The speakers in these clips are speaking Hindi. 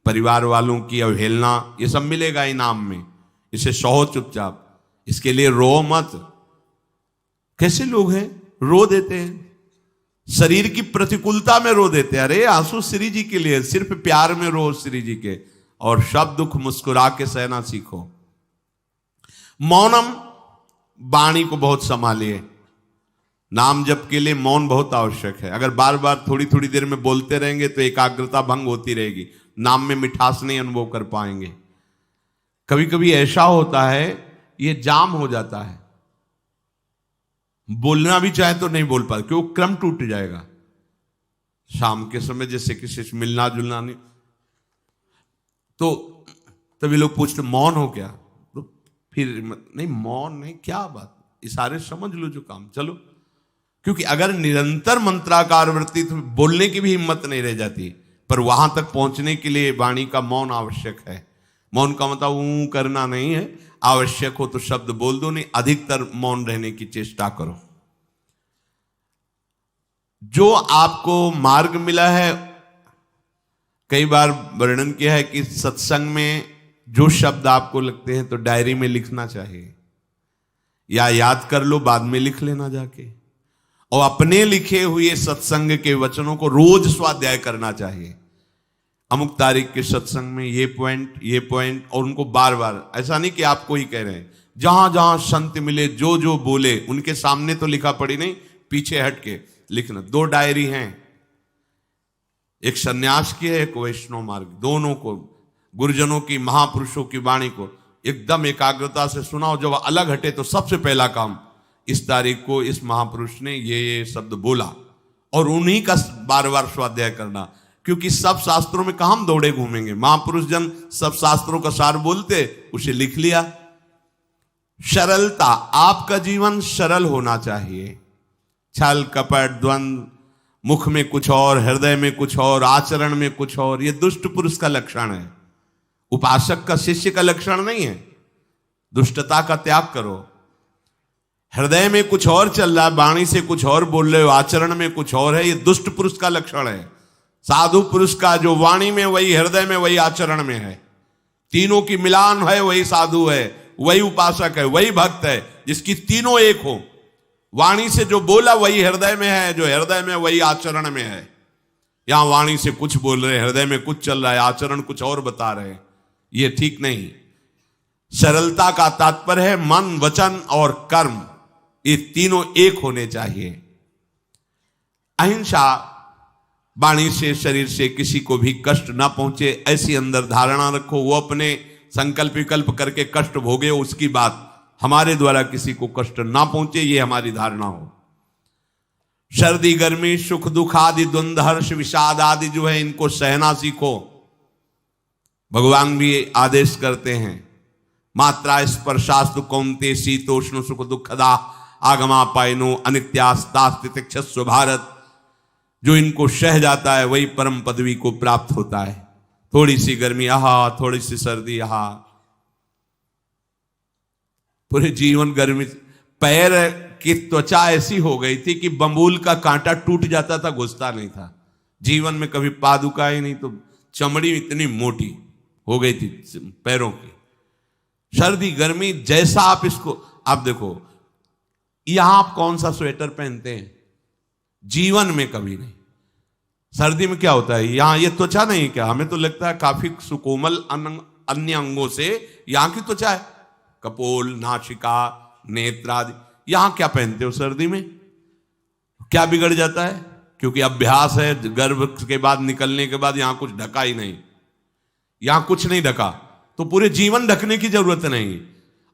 परिवार वालों की अवहेलना, ये सब मिलेगा इनाम में। इसे सहो चुपचाप, इसके लिए रो मत। कैसे लोग हैं, रो देते हैं, शरीर की प्रतिकूलता में रो देते हैं। अरे आंसू श्री जी के लिए, सिर्फ प्यार में रो श्री जी के, और सब दुख मुस्कुरा के सहना सीखो। मौनम, वाणी को बहुत संभालिए। नाम जप के लिए मौन बहुत आवश्यक है। अगर बार बार थोड़ी थोड़ी देर में बोलते रहेंगे तो एकाग्रता भंग होती रहेगी, नाम में मिठास नहीं अनुभव कर पाएंगे। कभी कभी ऐसा होता है, ये जाम हो जाता है, बोलना भी चाहे तो नहीं बोल पाते, क्योंकि क्रम टूट जाएगा। शाम के समय जैसे किसी से मिलना जुलना नहीं, तो तभी लोग पूछते मौन हो क्या, तो फिर नहीं मौन नहीं, क्या बात, इशारे समझ लो जो काम, चलो। क्योंकि अगर निरंतर मंत्राकार वृत्ति तो बोलने की भी हिम्मत नहीं रह जाती, पर वहां तक पहुंचने के लिए वाणी का मौन आवश्यक है। मौन का मतलब ऊ करना नहीं है, आवश्यक हो तो शब्द बोल दो, नहीं अधिकतर मौन रहने की चेष्टा करो। जो आपको मार्ग मिला है, कई बार वर्णन किया है कि सत्संग में जो शब्द आपको लगते हैं तो डायरी में लिखना चाहिए, या याद कर लो, बाद में लिख लेना जाके। और अपने लिखे हुए सत्संग के वचनों को रोज स्वाध्याय करना चाहिए। अमुक तारीख के सत्संग में ये पॉइंट, और उनको बार बार, ऐसा नहीं कि आपको ही कह रहे हैं, जहां जहां संत मिले जो जो बोले उनके सामने तो लिखा पड़ी नहीं, पीछे हट के लिखना। 2 डायरी हैं, एक सन्यास की है, एक वैष्णव मार्ग, दोनों को गुरुजनों की, महापुरुषों की वाणी को एकदम एकाग्रता से सुनाओ। जब अलग हटे तो सबसे पहला काम, इस तारीख को इस महापुरुष ने ये शब्द बोला, और उन्हीं का बार बार स्वाध्याय करना। क्योंकि सब शास्त्रों में कहां हम दौड़े घूमेंगे, महापुरुष जन सब शास्त्रों का सार बोलते, उसे लिख लिया। सरलता, आपका जीवन सरल होना चाहिए। छल कपट द्वंद्व, मुख में कुछ और, हृदय में कुछ और, आचरण में कुछ और, ये दुष्ट पुरुष का लक्षण है। उपासक का, शिष्य का लक्षण नहीं है। दुष्टता का त्याग करो। हृदय में कुछ और चल रहा है, वाणी से कुछ और बोल रहे हो, आचरण में कुछ और है, ये दुष्ट पुरुष का लक्षण है। साधु पुरुष का जो वाणी में वही, हृदय में वही, आचरण में है, तीनों की मिलान है, वही साधु है, वही उपासक है, वही भक्त है, जिसकी तीनों एक हो। वाणी से जो बोला वही हृदय में है, जो हृदय में वही आचरण में है। यहां वाणी से कुछ बोल रहे, हृदय में कुछ चल रहा है, आचरण कुछ और बता रहे, ये ठीक नहीं। सरलता का तात्पर्य है मन, वचन और कर्म, ये तीनों एक होने चाहिए। अहिंसा, वाणी से, शरीर से किसी को भी कष्ट ना पहुंचे, ऐसी अंदर धारणा रखो। वो अपने संकल्प विकल्प करके कष्ट भोगे, उसकी बात, हमारे द्वारा किसी को कष्ट ना पहुंचे, ये हमारी धारणा हो। सर्दी गर्मी, सुख दुख आदि, द्वंद्व हर्ष विषाद आदि जो है, इनको सहना सीखो। भगवान भी आदेश करते हैं, मात्रा स्पर्शास्तु कौन्ते शीतोष्ण सुख दुखदा आगमा पायनो अनित्यास्तास्तितिक्षस्व भारत। जो इनको सह जाता है वही परम पदवी को प्राप्त होता है। थोड़ी सी गर्मी आहा, थोड़ी सी सर्दी आहा, पूरे जीवन गर्मी। पैर की त्वचा ऐसी हो गई थी कि बंबूल का कांटा टूट जाता था, घुसता नहीं था। जीवन में कभी पादुका ही नहीं, तो चमड़ी इतनी मोटी हो गई थी पैरों की। सर्दी गर्मी जैसा आप इसको, आप देखो यहां आप कौन सा स्वेटर पहनते हैं, जीवन में कभी नहीं। सर्दी में क्या होता है, यहां ये त्वचा नहीं क्या, हमें तो लगता है काफी सुकोमल अन्य अंगों से यहां की त्वचा है, कपोल, नासिका, नेत्र आदि। यहां क्या पहनते हो सर्दी में, क्या बिगड़ जाता है, क्योंकि अभ्यास है। गर्भ के बाद निकलने के बाद यहां कुछ ढका ही नहीं, यहां कुछ नहीं ढका, तो पूरे जीवन ढकने की जरूरत नहीं।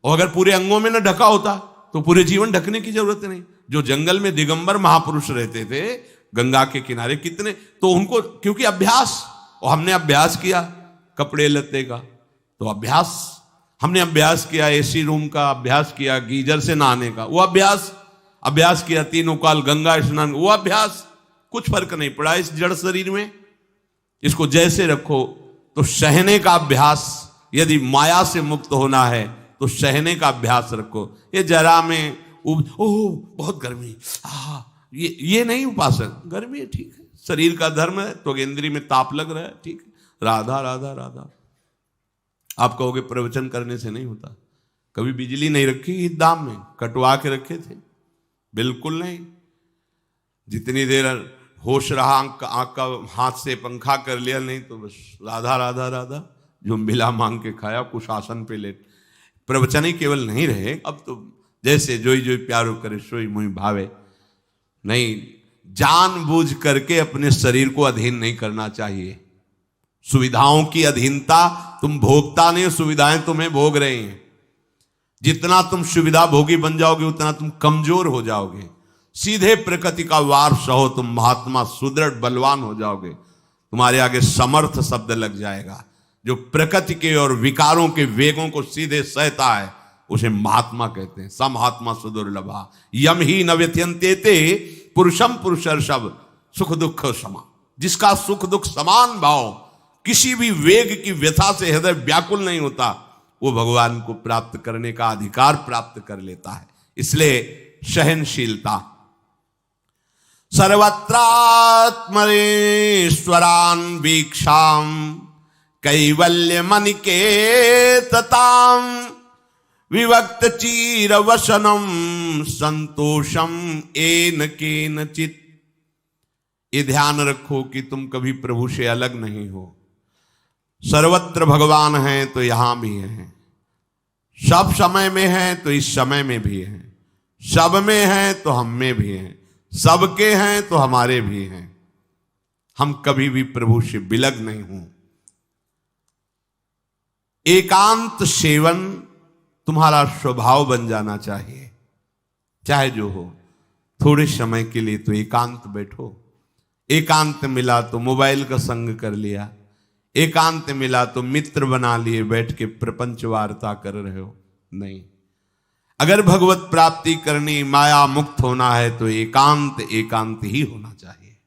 और अगर पूरे अंगों में न ढका होता तो पूरे जीवन ढकने की जरूरत नहीं। जो जंगल में दिगंबर महापुरुष रहते थे गंगा के किनारे, कितने, तो उनको क्योंकि अभ्यास, और हमने अभ्यास किया कपड़े लत्ते का, तो अभ्यास, हमने अभ्यास किया एसी रूम का, अभ्यास किया गीजर से नहाने का, वो अभ्यास किया तीनों काल गंगा स्नान, वो अभ्यास, कुछ फर्क नहीं पड़ा इस जड़ शरीर में। इसको जैसे रखो। तो सहने का अभ्यास, यदि माया से मुक्त होना है तो सहने का अभ्यास रखो। ये जरा में ओह बहुत गर्मी, ये नहीं उपासक। गर्मी है ठीक है, शरीर का धर्म है, तो इंद्री में ताप लग रहा है ठीक है, राधा राधा राधा। आप कहोगे प्रवचन करने से नहीं होता। कभी बिजली नहीं रखी इस दाम में, कटवा के रखे थे? बिल्कुल नहीं। जितनी देर होश रहा आंख का हाथ से पंखा कर लिया, नहीं तो बस राधा राधा राधा। जो मिला मांग के खाया, कुछ आसन पे लेट। प्रवचन ही केवल नहीं रहे, अब तो जैसे जोई जोई प्यारो करे सोई मुई भावे। नहीं, जानबूझ करके अपने शरीर को अधीन नहीं करना चाहिए। सुविधाओं की अधीनता, तुम भोगता नहीं, सुविधाएं तुम्हें भोग रहे हैं। जितना तुम सुविधा भोगी बन जाओगे उतना तुम कमजोर हो जाओगे। सीधे प्रकृति का वार सहो, तुम महात्मा सुदृढ़ बलवान हो जाओगे। तुम्हारे आगे समर्थ शब्द लग जाएगा। जो प्रकृति के और विकारों के वेगों को सीधे सहता है उसे महात्मा कहते हैं। समहात्मा सुदुर्लभा यम ही न व्यत्यंतेते पुरुषम पुरुषर्षभ सुख दुख समा। जिसका सुख दुख समान भाव, किसी भी वेग की व्यथा से हृदय व्याकुल नहीं होता, वो भगवान को प्राप्त करने का अधिकार प्राप्त कर लेता है। इसलिए सहनशीलता। सर्वत्रात्मनेश्वरान वीक्षाम कैवल्य मनिकेतताम विवक्त चीर वसनम संतोषम एन केनचित। ये ध्यान रखो कि तुम कभी प्रभु से अलग नहीं हो। सर्वत्र भगवान हैं तो यहां भी हैं, सब समय में हैं तो इस समय में भी हैं, सब में हैं तो हम में भी हैं, सबके हैं तो हमारे भी हैं। हम कभी भी प्रभु से बिलग नहीं हूं। एकांत सेवन तुम्हारा स्वभाव बन जाना चाहिए। चाहे जो हो, थोड़े समय के लिए तो एकांत बैठो। एकांत मिला तो मोबाइल का संग कर लिया, एकांत मिला तो मित्र बना लिए, बैठ के प्रपंच वार्ता कर रहे हो। नहीं, अगर भगवत प्राप्ति करनी, माया मुक्त होना है तो एकांत एकांत ही होना चाहिए।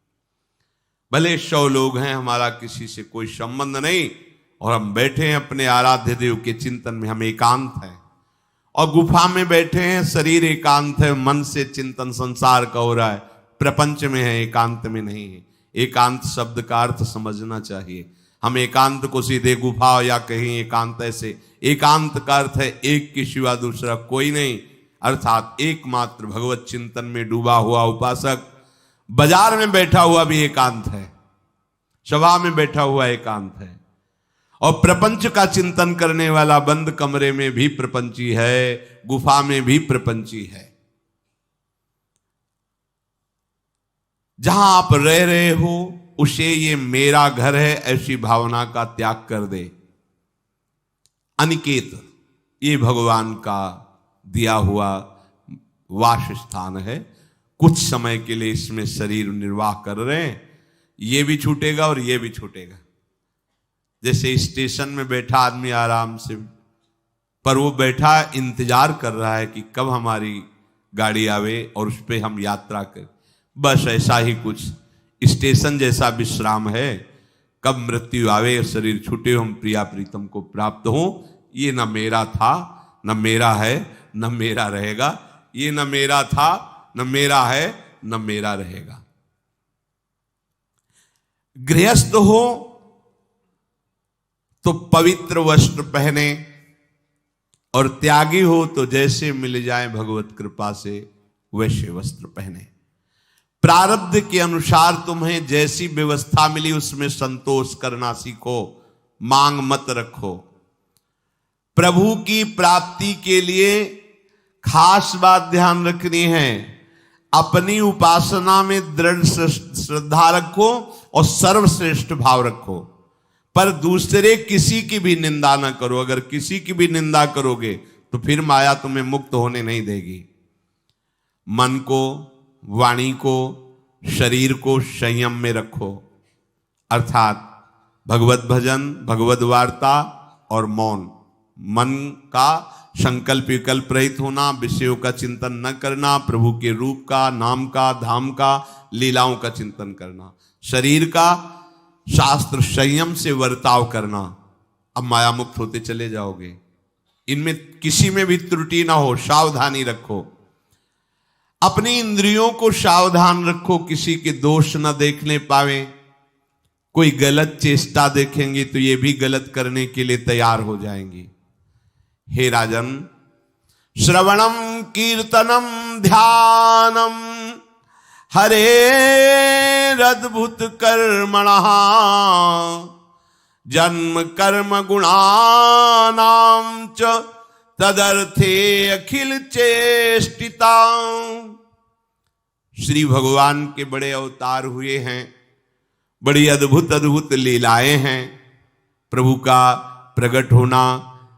भले 100 लोग हैं, हमारा किसी से कोई संबंध नहीं, और हम बैठे हैं अपने आराध्य देव के चिंतन में, हम एकांत हैं। और गुफा में बैठे हैं, शरीर एकांत है, मन से चिंतन संसार का हो रहा है, प्रपंच में है, एकांत में नहीं है। एकांत शब्द का अर्थ समझना चाहिए। हम एकांत को सीधे गुफा या कहीं एकांत, ऐसे एकांत का अर्थ है एक के सिवा दूसरा कोई नहीं, अर्थात एकमात्र भगवत चिंतन में डूबा हुआ उपासक। बाजार में बैठा हुआ भी एकांत है, सभा में बैठा हुआ एकांत है, और प्रपंच का चिंतन करने वाला बंद कमरे में भी प्रपंची है, गुफा में भी प्रपंची है। जहां आप रह रहे हो उसे ये मेरा घर है ऐसी भावना का त्याग कर दे। अनिकेत ये भगवान का दिया हुआ वास स्थान है। कुछ समय के लिए इसमें शरीर निर्वाह कर रहे हैं, ये भी छूटेगा और ये भी छूटेगा। जैसे स्टेशन में बैठा आदमी आराम से, पर वो बैठा इंतजार कर रहा है कि कब हमारी गाड़ी आवे और उस पर हम यात्रा करें। बस ऐसा ही कुछ स्टेशन जैसा विश्राम है। कब मृत्यु आवे, शरीर छूटे, हम प्रिया प्रीतम को प्राप्त हो। ये न मेरा था, न मेरा है, न मेरा रहेगा। ये न मेरा था, न मेरा है, न मेरा रहेगा। गृहस्थ हो तो पवित्र वस्त्र पहने, और त्यागी हो तो जैसे मिल जाए भगवत कृपा से वैसे वस्त्र पहने। प्रारब्ध के अनुसार तुम्हें जैसी व्यवस्था मिली उसमें संतोष करना सीखो, मांग मत रखो। प्रभु की प्राप्ति के लिए खास बात ध्यान रखनी है, अपनी उपासना में दृढ़ श्रद्धा रखो और सर्वश्रेष्ठ भाव रखो, पर दूसरे किसी की भी निंदा न करो। अगर किसी की भी निंदा करोगे तो फिर माया तुम्हें मुक्त होने नहीं देगी। मन को, वाणी को, शरीर को संयम में रखो, अर्थात भगवत भजन, भगवत वार्ता और मौन। मन का संकल्प विकल्प रहित होना, विषयों का चिंतन न करना, प्रभु के रूप का, नाम का, धाम का, लीलाओं का चिंतन करना। शरीर का शास्त्र संयम से वर्ताव करना। अब माया मुक्त होते चले जाओगे। इनमें किसी में भी त्रुटि ना हो, सावधानी रखो। अपनी इंद्रियों को सावधान रखो, किसी के दोष न देखने पावे। कोई गलत चेष्टा देखेंगी तो ये भी गलत करने के लिए तैयार हो जाएंगी। हे राजन, श्रवणम कीर्तनम ध्यानम हरेरद्भुत कर्मणः जन्म कर्म गुणानां च तदर्थे अखिल चेष्टिता। श्री भगवान के बड़े अवतार हुए हैं, बड़ी अद्भुत अद्भुत लीलाएं हैं। प्रभु का प्रकट होना,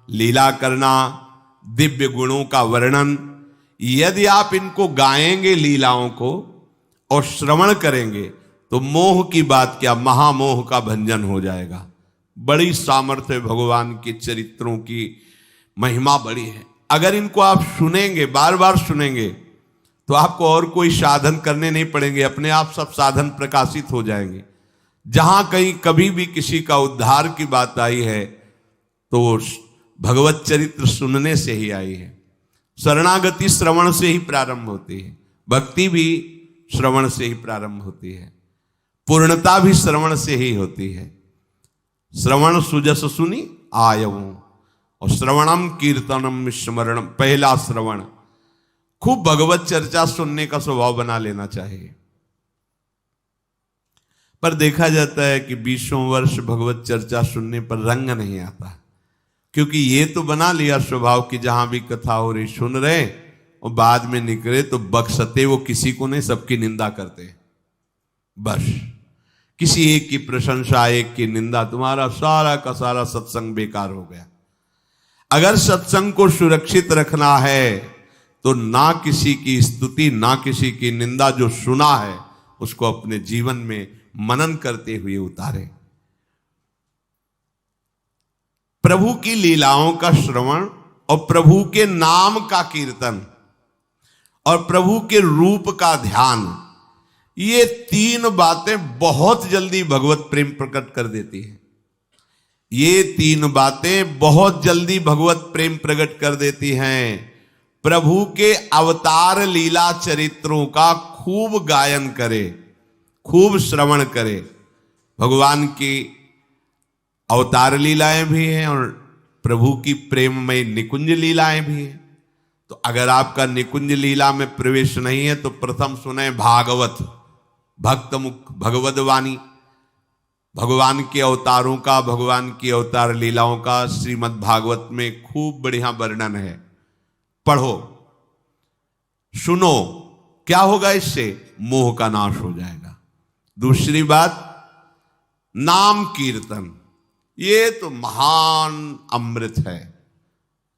लीला करना, दिव्य गुणों का वर्णन, यदि आप इनको गाएंगे लीलाओं को और श्रवण करेंगे तो मोह की बात क्या, महामोह का भंजन हो जाएगा। बड़ी सामर्थ्य भगवान के चरित्रों की, महिमा बड़ी है। अगर इनको आप सुनेंगे, बार बार सुनेंगे, तो आपको और कोई साधन करने नहीं पड़ेंगे, अपने आप सब साधन प्रकाशित हो जाएंगे। जहां कहीं कभी भी किसी का उद्धार की बात आई है तो भगवत चरित्र सुनने से ही आई है। शरणागति श्रवण से ही प्रारंभ होती है, भक्ति भी श्रवण से ही प्रारंभ होती है, पूर्णता भी श्रवण से ही होती है। श्रवण सुजस सुनी आयवं, और श्रवणम कीर्तनम स्मरणम, पहला श्रवण। खूब भगवत चर्चा सुनने का स्वभाव बना लेना चाहिए। पर देखा जाता है कि 20 वर्ष भगवत चर्चा सुनने पर रंग नहीं आता, क्योंकि ये तो बना लिया स्वभाव कि जहां भी कथा हो रही सुन रहे और बाद में निकले तो बख्शते वो किसी को नहीं, सबकी निंदा करते। बस किसी एक की प्रशंसा, एक की निंदा, तुम्हारा सारा का सारा सत्संग बेकार हो गया। अगर सत्संग को सुरक्षित रखना है तो ना किसी की स्तुति, ना किसी की निंदा, जो सुना है उसको अपने जीवन में मनन करते हुए उतारे। प्रभु की लीलाओं का श्रवण और प्रभु के नाम का कीर्तन और प्रभु के रूप का ध्यान, ये तीन बातें बहुत जल्दी भगवत प्रेम प्रकट कर देती है। ये तीन बातें बहुत जल्दी भगवत प्रेम प्रकट कर देती हैं। प्रभु के अवतार लीला चरित्रों का खूब गायन करे, खूब श्रवण करे। भगवान की अवतार लीलाएं भी हैं और प्रभु की प्रेममय निकुंज लीलाएं भी हैं। तो अगर आपका निकुंज लीला में प्रवेश नहीं है तो प्रथम सुने भागवत, भक्त मुख भगवद वाणी, भगवान के अवतारों का, भगवान की अवतार लीलाओं का श्रीमद् भागवत में खूब बढ़िया वर्णन है। पढ़ो, सुनो, क्या होगा इससे? मोह का नाश हो जाएगा। दूसरी बात, नाम कीर्तन, ये तो महान अमृत है।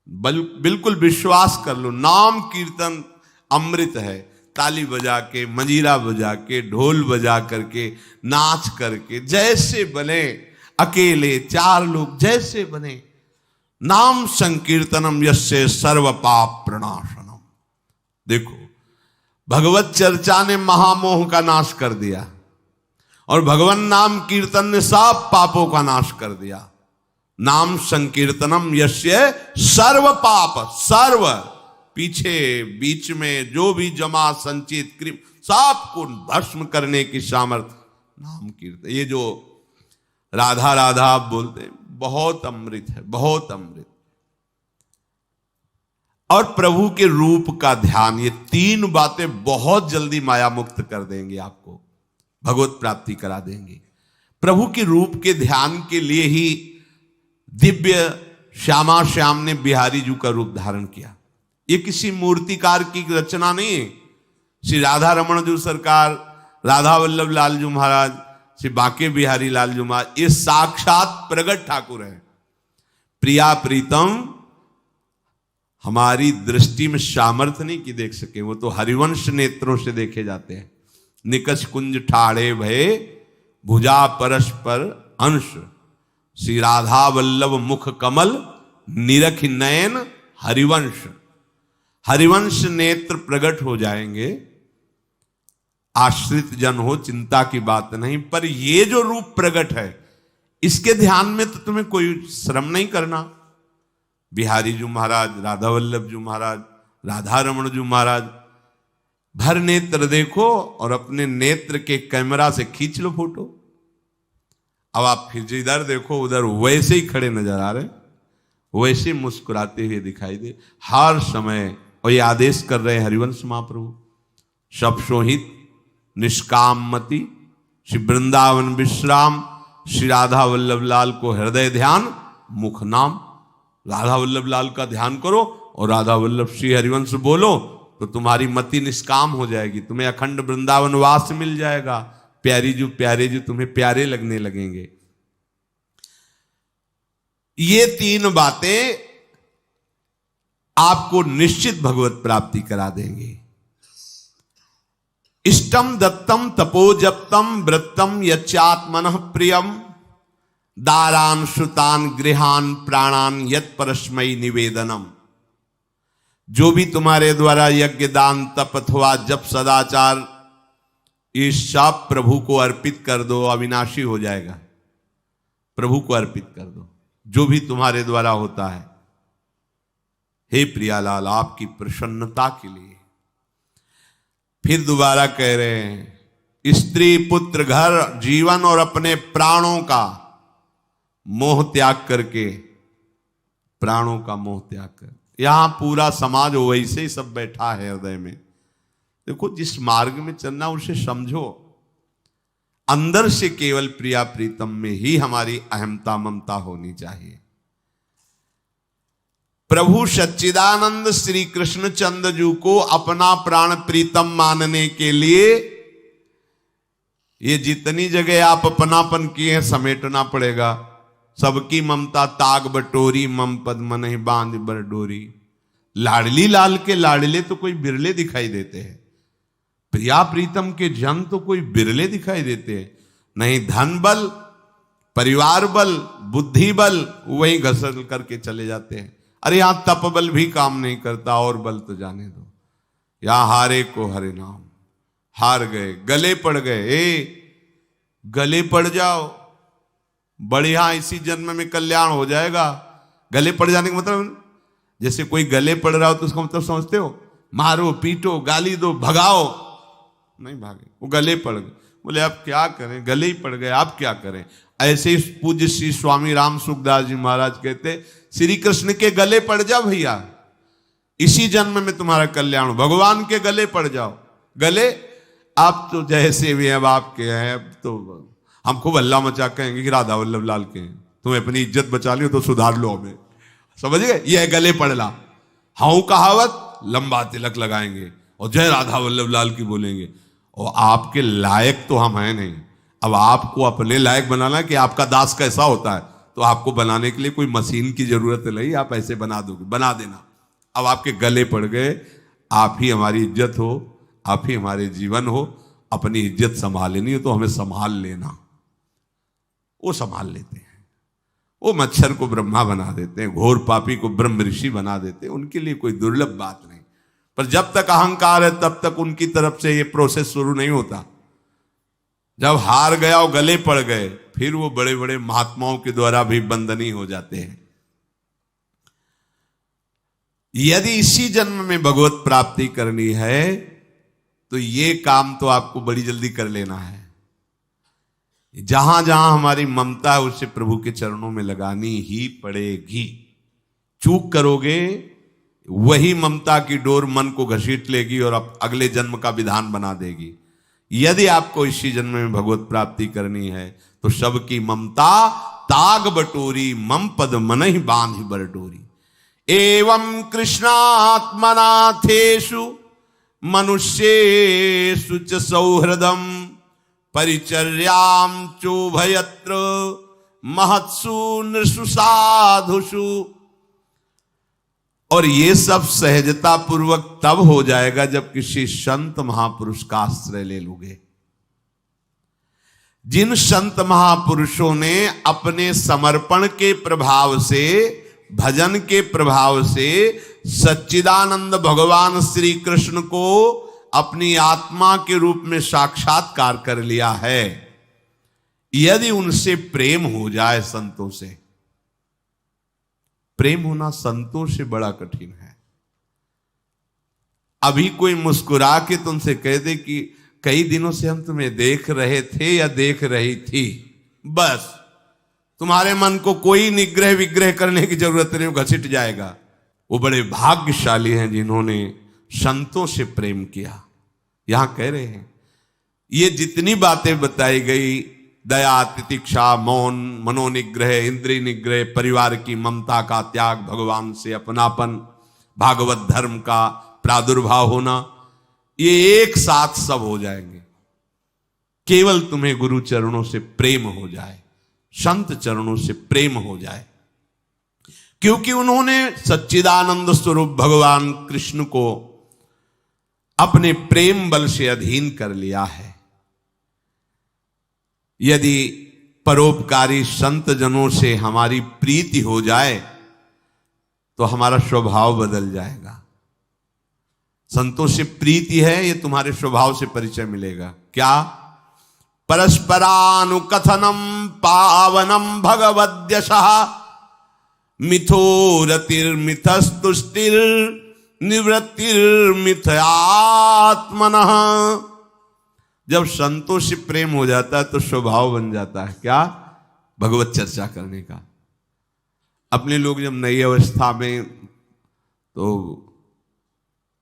बिल्कुल विश्वास कर लो, नाम कीर्तन अमृत है। ताली बजा के, मंजीरा बजा के, ढोल बजा करके, नाच करके, जैसे बने, अकेले, चार लोग, जैसे बने, नाम संकीर्तनम यस्य सर्व पाप प्रणाशनम। देखो, भगवत चर्चा ने महामोह का नाश कर दिया और भगवान नाम कीर्तन ने सब पापों का नाश कर दिया। नाम संकीर्तनम यस्य सर्व पाप, सर्व, पीछे बीच में जो भी जमा संचित क्रिम, सबको भस्म करने की सामर्थ्य नाम कीर्तन। ये जो राधा राधा आप बोलते हैं, बहुत अमृत है, बहुत अमृत। और प्रभु के रूप का ध्यान, ये तीन बातें बहुत जल्दी माया मुक्त कर देंगे, आपको भगवत प्राप्ति करा देंगे। प्रभु के रूप के ध्यान के लिए ही दिव्य श्यामा श्याम ने बिहारी जी का रूप धारण किया। ये किसी मूर्तिकार की रचना नहीं है। श्री राधा रमण जी सरकार, राधा वल्लभ लाल जी महाराज, श्री बांके बिहारी लाल जी महाराज, ये साक्षात प्रगट ठाकुर है। प्रिया प्रीतम हमारी दृष्टि में सामर्थ्य नहीं कि देख सके, वो तो हरिवंश नेत्रों से देखे जाते हैं। निकष कुंज ठाड़े भये भुजा परस्पर अंश, श्री राधा वल्लभ मुख कमल निरख नयन हरिवंश। हरिवंश नेत्र प्रकट हो जाएंगे, आश्रित जन हो, चिंता की बात नहीं। पर ये जो रूप प्रकट है, इसके ध्यान में तो तुम्हें कोई श्रम नहीं करना। बिहारी जी महाराज, राधा वल्लभ जी महाराज, राधा रमण जी महाराज, भर नेत्र देखो और अपने नेत्र के कैमरा से खींच लो फोटो। अब आप फिर जिधर देखो उधर वैसे ही खड़े नजर आ रहे, वैसे मुस्कुराते हुए दिखाई दे हर समय। और ये आदेश कर रहे हैं हरिवंश महाप्रभु, सब सोहित निष्कामति श्री वृंदावन विश्राम, श्री राधा वल्लभ लाल को हृदय ध्यान मुख नाम। राधा वल्लभ लाल का ध्यान करो और राधा वल्लभ श्री हरिवंश बोलो तो तुम्हारी मति निष्काम हो जाएगी, तुम्हें अखंड वृंदावन वास मिल जाएगा, प्यारे जो तुम्हें प्यारे लगने लगेंगे। ये तीन बातें आपको निश्चित भगवत प्राप्ति करा देंगे। इष्टम दत्तम तपोजप्तम वृत्तम यच्चात्मनः प्रियम, दारान श्रुतान गृहान प्राणान यत् परस्मै निवेदनम। जो भी तुम्हारे द्वारा यज्ञ दान तप अथवा जप सदाचार, ये सब प्रभु को अर्पित कर दो, अविनाशी हो जाएगा। प्रभु को अर्पित कर दो जो भी तुम्हारे द्वारा होता है, हे प्रियालाल आपकी प्रसन्नता के लिए। फिर दोबारा कह रहे हैं, स्त्री पुत्र घर जीवन और अपने प्राणों का मोह त्याग करके, प्राणों का मोह त्याग कर। यहां पूरा समाज वैसे ही सब बैठा है हृदय में। देखो जिस मार्ग में चलना उसे समझो, अंदर से केवल प्रिया प्रीतम में ही हमारी अहमता ममता होनी चाहिए। प्रभु सच्चिदानंद श्री कृष्ण चंद्र जी को अपना प्राण प्रीतम मानने के लिए ये जितनी जगह आप अपनापन किए हैं समेटना पड़ेगा। सबकी ममता ताग बटोरी, मम पद मन बांध बर डोरी। लाडली लाल के लाडले तो कोई बिरले दिखाई देते हैं, प्रिया प्रीतम के जन तो कोई बिरले दिखाई देते हैं। नहीं धन बल, परिवार बल, बुद्धि बल वही घसर करके चले जाते हैं। अरे यहां तप बल भी काम नहीं करता, और बल तो जाने दो। यहां हारे को हरे नाम, हार गए, गले पड़ गए। गले पड़ जाओ, बढ़िया इसी जन्म में कल्याण हो जाएगा। गले पड़ जाने का मतलब, जैसे कोई गले पड़ रहा हो तो उसका मतलब समझते हो, मारो पीटो गाली दो भगाओ। नहीं भागे, वो गले पड़ गए। बोले आप क्या करें, गले ही पड़ गए, आप क्या करें। ऐसे ही पूज्य श्री स्वामी राम सुखदास जी महाराज कहते, श्री कृष्ण के गले पड़ जाओ भैया, इसी जन्म में तुम्हारा कल्याण हो। भगवान के गले पड़ जाओ। गले आप तो जैसे भी अब आपके हैं, अब तो हम खूब हल्ला मचा कहेंगे कि राधा वल्लभ लाल के हैं, तुम्हें अपनी इज्जत बचा ली तो सुधार लो हमें, समझ गए। यह गले पड़ला। हाँ कहावत लंबा तिलक लगाएंगे और जय राधा वल्लभ लाल की बोलेंगे, और आपके लायक तो हम हैं नहीं। अब आपको अपने लायक बनाना कि आपका दास कैसा होता है, तो आपको बनाने के लिए कोई मशीन की जरूरत नहीं, आप ऐसे बना दोगे, बना देना। अब आपके गले पड़ गए, आप ही हमारी इज्जत हो, आप ही हमारे जीवन हो। अपनी इज्जत संभालनी हो तो हमें संभाल लेना। वो संभाल लेते हैं। वो मच्छर को ब्रह्मा बना देते हैं, घोर पापी को ब्रह्म ऋषि बना देते हैं। उनके लिए कोई दुर्लभ बात नहीं, पर जब तक अहंकार है तब तक उनकी तरफ से ये प्रोसेस शुरू नहीं होता। जब हार गया और गले पड़ गए, फिर वो बड़े बड़े महात्माओं के द्वारा भी बंदनी हो जाते हैं। यदि इसी जन्म में भगवत प्राप्ति करनी है तो ये काम तो आपको बड़ी जल्दी कर लेना है। जहां जहां हमारी ममता है उसे प्रभु के चरणों में लगानी ही पड़ेगी। चूक करोगे वही ममता की डोर मन को घसीट लेगी और अगले जन्म का विधान बना देगी। यदि आपको इसी जन्म में भगवत प्राप्ति करनी है तो सबकी ममता ताग बटोरी, मम पद मन ही बांध बर डोरी। एवं कृष्णात्मनाथेषु मनुष्येषु च सौहृदम परिचर्याम चोभयत्र महत्सु नृषु साधुषु। और ये सब सहजता पूर्वक तब हो जाएगा जब किसी संत महापुरुष का आश्रय ले लोगे। जिन संत महापुरुषों ने अपने समर्पण के प्रभाव से, भजन के प्रभाव से सच्चिदानंद भगवान श्री कृष्ण को अपनी आत्मा के रूप में साक्षात्कार कर लिया है, यदि उनसे प्रेम हो जाए, संतों से प्रेम होना संतों से बड़ा कठिन है। अभी कोई मुस्कुरा के तुमसे कह दे कि कई दिनों से हम तुम्हें देख रहे थे या देख रही थी, बस तुम्हारे मन को कोई निग्रह विग्रह करने की जरूरत नहीं, घसीट जाएगा। वो बड़े भाग्यशाली हैं जिन्होंने संतों से प्रेम किया। यहां कह रहे हैं ये जितनी बातें बताई गई, दया, तितिक्षा, मौन, मनोनिग्रह, इंद्रिय निग्रह, परिवार की ममता का त्याग, भगवान से अपनापन, भागवत धर्म का प्रादुर्भाव होना, ये एक साथ सब हो जाएंगे केवल तुम्हें गुरु चरणों से प्रेम हो जाए, संत चरणों से प्रेम हो जाए। क्योंकि उन्होंने सच्चिदानंद स्वरूप भगवान कृष्ण को अपने प्रेम बल से अधीन कर लिया है। यदि परोपकारी संत जनों से हमारी प्रीति हो जाए तो हमारा स्वभाव बदल जाएगा। संतों से प्रीति है, ये तुम्हारे स्वभाव से परिचय मिलेगा। क्या? परस्परानुकथनम पावनम भगवद्यशः मिथो रतिर्मिथस्तुष्टिर निवृत्तिर्मिथयात्मनः। जब संतों से प्रेम हो जाता है तो स्वभाव बन जाता है क्या? भगवत चर्चा करने का। अपने लोग जब नई अवस्था में तो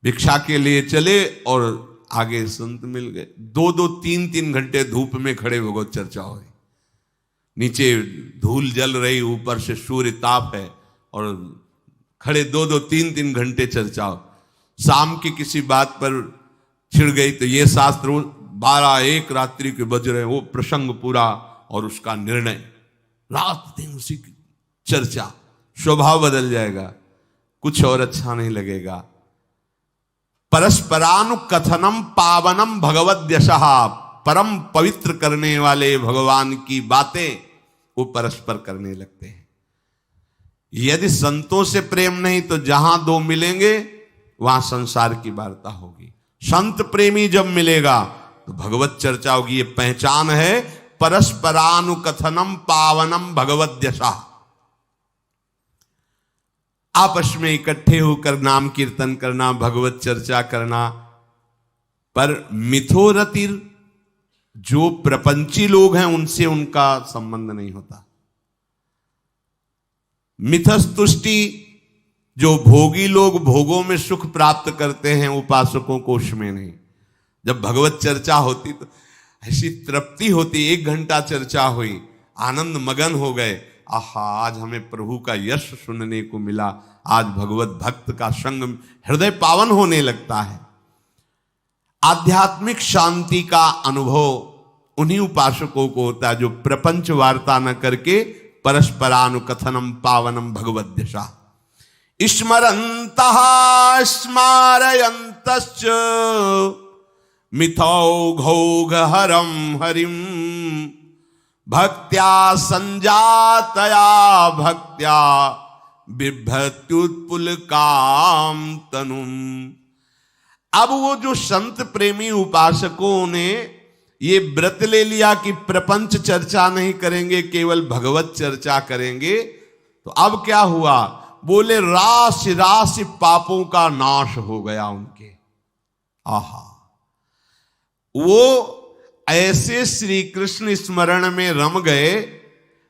भिक्षा के लिए चले और आगे संत मिल गए, 2-2, 3-3 घंटे धूप में खड़े भगवत चर्चा हो रही, नीचे धूल जल रही, ऊपर से सूर्य ताप है और खड़े 2-2, 3-3 घंटे चर्चा हो। शाम की किसी बात पर छिड़ गई तो ये शास्त्र 12-1 रात्रि के बज रहे, वो प्रसंग पूरा और उसका निर्णय, रात दिन उसी की चर्चा। स्वभाव बदल जाएगा, कुछ और अच्छा नहीं लगेगा। परस्परानुकथनम पावनम भगवद्यशः, परम पवित्र करने वाले भगवान की बातें वो परस्पर करने लगते हैं। यदि संतों से प्रेम नहीं तो जहां दो मिलेंगे वहां संसार की वार्ता होगी। संत प्रेमी जब मिलेगा तो भगवत चर्चा होगी। ये पहचान है परस्परानुकथनम पावनम भगवद्यशः। आपस में इकट्ठे होकर नाम कीर्तन करना, भगवत चर्चा करना। पर मिथोरतिर, जो प्रपंची लोग हैं उनसे उनका संबंध नहीं होता। मिथस्तुष्टि, जो भोगी लोग भोगों में सुख प्राप्त करते हैं, उपासकों को उसमें नहीं। जब भगवत चर्चा होती तो ऐसी तृप्ति होती, 1 घंटा चर्चा हुई, आनंद मगन हो गए, आहा आज हमें प्रभु का यश सुनने को मिला, आज भगवत भक्त का संग, हृदय पावन होने लगता है। आध्यात्मिक शांति का अनुभव उन्हीं उपासकों को होता है जो प्रपंच वार्ता न करके परस्परानुकथनम पावनम भगवद्यशः स्मरन्तः स्मारयन्तश्च मिथौघौघहरं हरिं भक्त्या संजातया भक्त्या बिभ्रत्युत्पुलकाम तनुम। अब वो जो संत प्रेमी उपासकों ने ये व्रत ले लिया कि प्रपंच चर्चा नहीं करेंगे, केवल भगवत चर्चा करेंगे, तो अब क्या हुआ? बोले राशि राशि पापों का नाश हो गया उनके। आहा, वो ऐसे श्री कृष्ण स्मरण में रम गए,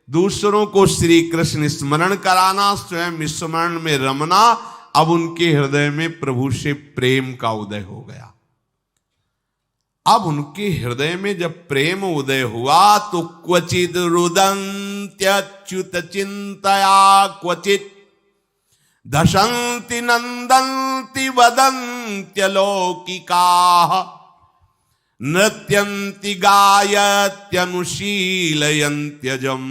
दूसरों को श्री कृष्ण स्मरण कराना, स्वयं स्मरण में रमना। अब उनके हृदय में प्रभु से प्रेम का उदय हो गया। अब उनके हृदय में जब प्रेम उदय हुआ तो क्वचिद रुदन्त्यच्युत चिंतया क्वचित दशन्ति नंदन्ति वदन्त्यलौकिकाः नृत्यन्ति गायत्यनुशीलयन्त्यजं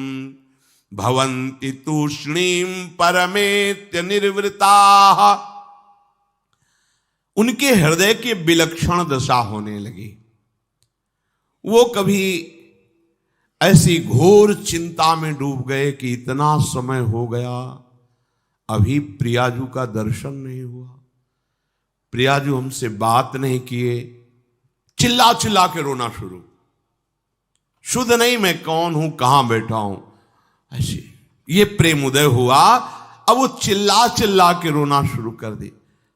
भवन्ति तूष्णीं परमेत्य निर्वृताः। उनके हृदय की विलक्षण दशा होने लगी। वो कभी ऐसी घोर चिंता में डूब गए कि इतना समय हो गया, अभी प्रियाजू का दर्शन नहीं हुआ, प्रियाजू हमसे बात नहीं किए। चिल्ला चिल्ला के रोना शुरू, शुद्ध नहीं मैं कौन हूं, कहां बैठा हूं, ऐसे ये प्रेम उदय हुआ। अब वो चिल्ला चिल्ला के रोना शुरू कर दी।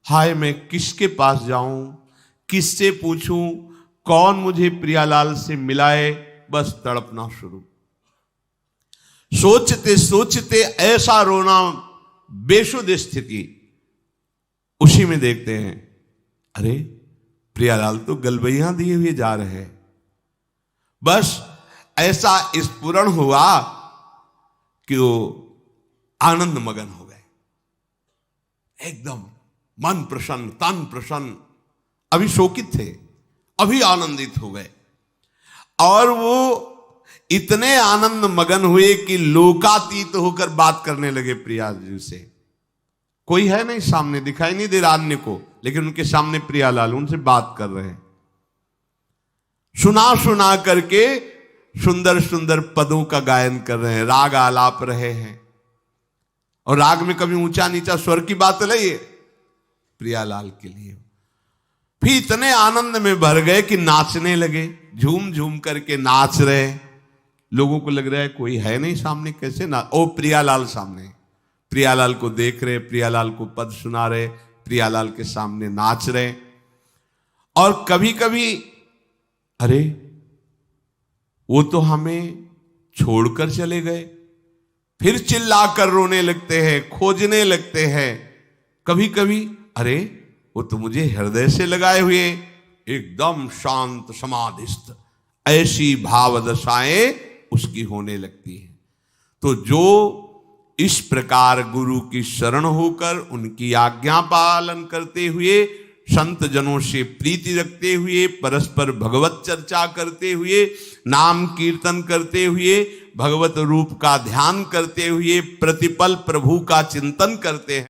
हाय मैं किसके पास जाऊं, किससे पूछूं, कौन मुझे प्रियालाल से मिलाए, बस तड़पना शुरू। सोचते सोचते ऐसा रोना, बेसुध स्थिति। उसी में देखते हैं, अरे प्रियालाल तो गलबैया दिए हुए जा रहे हैं। बस ऐसा स्फुरण हुआ कि वो आनंद मगन हो गए, एकदम मन प्रसन्न, तन प्रसन्न। अभी शोकित थे, अभी आनंदित हो गए, और वो इतने आनंद मगन हुए कि लोकातीत होकर बात करने लगे प्रिया जी से। कोई है नहीं सामने, दिखाई नहीं दे रहा अन्य को, लेकिन उनके सामने प्रियालाल उनसे बात कर रहे हैं। सुना सुना करके सुंदर सुंदर पदों का गायन कर रहे हैं, राग आलाप रहे हैं। और राग में कभी ऊंचा नीचा स्वर की बात नहीं है प्रियालाल के लिए। फिर इतने आनंद में भर गए कि नाचने लगे, झूम झूम करके नाच रहे। लोगों को लग रहा है कोई है नहीं सामने, कैसे ना, ओ प्रियालाल सामने। प्रियालाल को देख रहे, प्रियालाल को पद सुना रहे, प्रियालाल के सामने नाच रहे। और कभी कभी अरे वो तो हमें छोड़कर चले गए, फिर चिल्लाकर रोने लगते हैं, खोजने लगते हैं। कभी कभी अरे वो तो मुझे हृदय से लगाए हुए, एकदम शांत समाधिस्थ, ऐसी भाव दशाएं उसकी होने लगती है। तो जो इस प्रकार गुरु की शरण होकर उनकी आज्ञा पालन करते हुए, संत जनों से प्रीति रखते हुए, परस्पर भगवत चर्चा करते हुए, नाम कीर्तन करते हुए, भगवत रूप का ध्यान करते हुए, प्रतिपल प्रभु का चिंतन करते हैं,